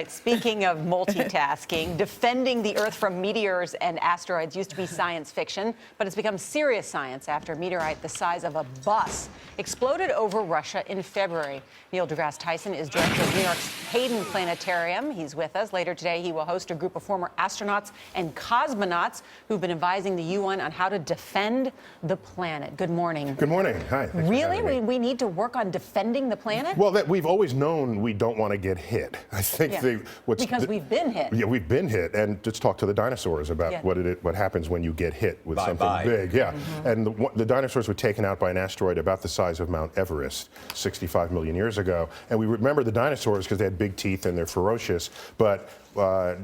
Speaking of multitasking, defending the Earth from meteors and asteroids used to be science fiction, but it's become serious science after a meteorite the size of a bus exploded over Russia in February. Neil deGrasse Tyson is director of New York's Hayden Planetarium. He's with us. Later today, he will host a group of former astronauts and cosmonauts who've been advising the UN on how to defend the planet. Good morning. Good morning. Hi. Really? We need to work on defending the planet? Well, we've always known we don't want to get hit. I think because we've been hit. Yeah, we've been hit. And let's talk to the dinosaurs about what happens when you get hit with something big. Yeah. And the dinosaurs were taken out by an asteroid about the size of Mount Everest 65 million years ago. And we remember the dinosaurs because they had big teeth and they're ferocious. But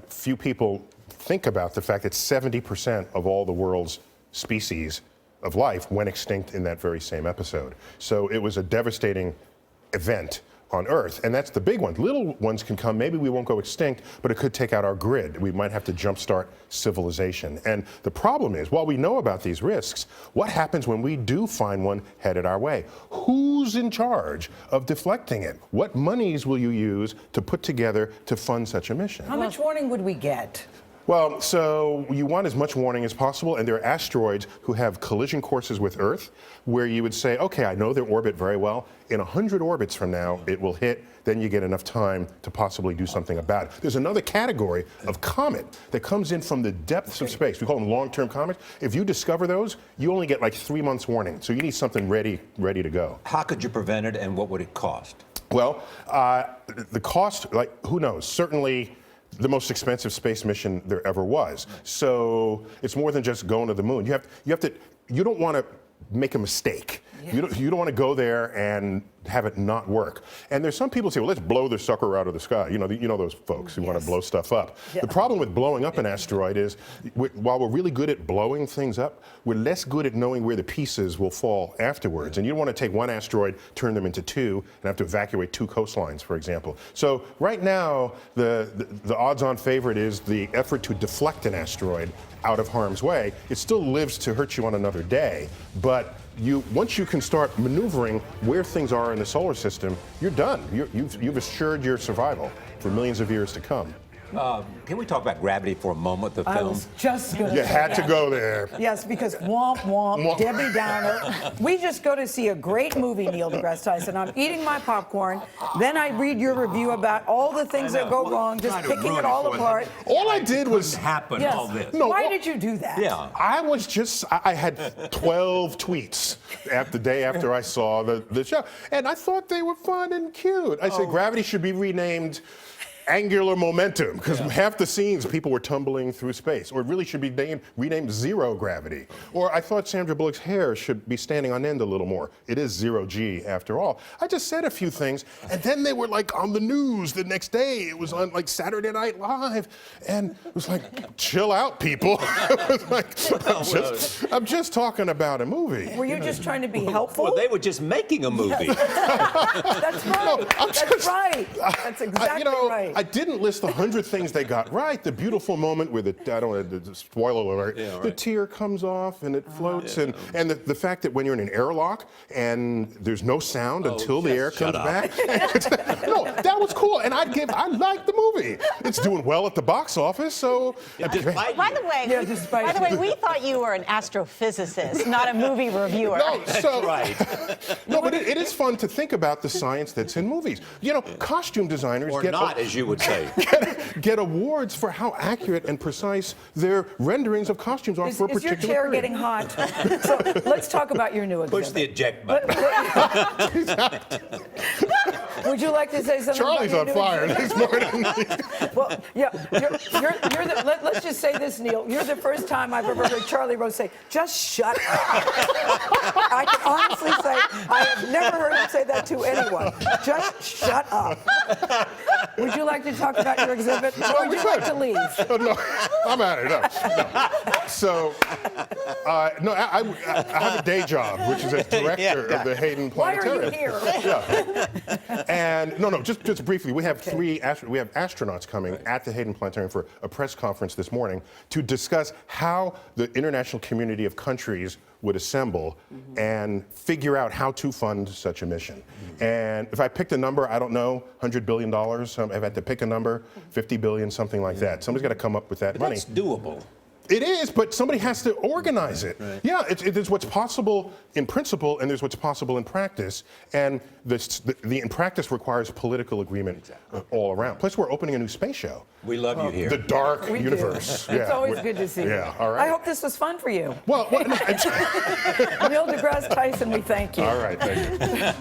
few people think about the fact that 70% of all the world's species of life went extinct in that very same episode. So it was a devastating event on Earth, and that's the big one. Little ones can come, maybe we won't go extinct, but it could take out our grid. We might have to jumpstart civilization. And the problem is, while we know about these risks, what happens when we do find one headed our way? Who's in charge of deflecting it? What monies will you use to put together to fund such a mission? How much warning would we get? Well, so you want as much warning as possible, and there are asteroids who have collision courses with Earth where you would say, okay, I know their orbit very well. In 100 orbits from now, it will hit. Then you get enough time to possibly do something about it. There's another category of comet that comes in from the depths of space. We call them long-term comets. If you discover those, you only get like 3 months warning. So you need something ready to go. How could you prevent it, and what would it cost? Well, the cost, who knows? Certainly the most expensive space mission there ever was. So it's more than just going to the moon. You don't want to make a mistake. Yes. You don't want to go there and have it not work. And there's some people who say, well, let's blow the sucker out of the sky. You know those folks who want to blow stuff up. Yeah. The problem with blowing up an asteroid is, while we're really good at blowing things up, we're less good at knowing where the pieces will fall afterwards. And you don't want to take one asteroid, turn them into two, and have to evacuate 2 coastlines, for example. So right now, the odds-on favorite is the effort to deflect an asteroid out of harm's way. It still lives to hurt you on another day, but once you can start maneuvering where things are in the solar system, you're done. You've assured your survival for millions of years to come. Can we talk about Gravity for a moment, the film? I was just going to You had to go there. Yes, because womp, womp, Debbie Downer. We just go to see a great movie, Neil deGrasse Tyson. I'm eating my popcorn. Then I read your review about all the things that go wrong, just picking it all apart. All I did was happen all this. No, why did you do that? Yeah. I had 12 tweets the day after I saw the show. And I thought they were fun and cute. I said Gravity should be renamed Angular Momentum, because half the scenes people were tumbling through space. Or it really should be renamed Zero Gravity. Or I thought Sandra Bullock's hair should be standing on end a little more. It is zero G after all. I just said a few things, and then they were like on the news the next day. It was on like Saturday Night Live, and it was like, chill out, people. It was like, I'm just talking about a movie. Were you just trying to be helpful? Well, they were just making a movie. That's right. That's right. That's exactly right. I didn't list the 100 things they got right. The beautiful moment where I don't want to spoil alert, the tear comes off and it floats, and the fact that when you're in an airlock and there's no sound until the air comes back. No, that was cool, and I liked the movie. It's doing well at the box office, so. By the way, we thought you were an astrophysicist, not a movie reviewer. No, That's right. No, but it is fun to think about the science that's in movies. Costume designers as you would say. get awards for how accurate and precise their renderings of costumes are for a particular Is your chair period. getting hot? So let's talk about your new exhibit. Push the eject button. Would you like to say something? Charlie's on fire this morning. Well, yeah, let's just say this, Neil. You're the first time I've ever heard Charlie Rose say, "Just shut up." I can honestly say I have never heard him say that to anyone. Just shut up. Would you like to talk about your exhibit, or would you like to leave? No, I'm at it. No. So, I have a day job, which is as director of the Hayden Planetarium. Why are you here? Yeah. And just briefly, we have we have astronauts coming at the Hayden Planetarium for a press conference this morning to discuss how the international community of countries would assemble and figure out how to fund such a mission. And if I picked a number, I don't know, $100 billion, if I had to pick a number, 50 billion, something like that. Somebody's got to come up with that money. That's doable. It is, but somebody has to organize it. Right. Yeah, there's what's possible in principle and there's what's possible in practice. And the in practice requires political agreement all around. Plus, we're opening a new space show. We love you here. The dark We do. universe. It's always good to see you. Yeah, all right. I hope this was fun for you. Well, Neil deGrasse Tyson, we thank you. all right, thank you.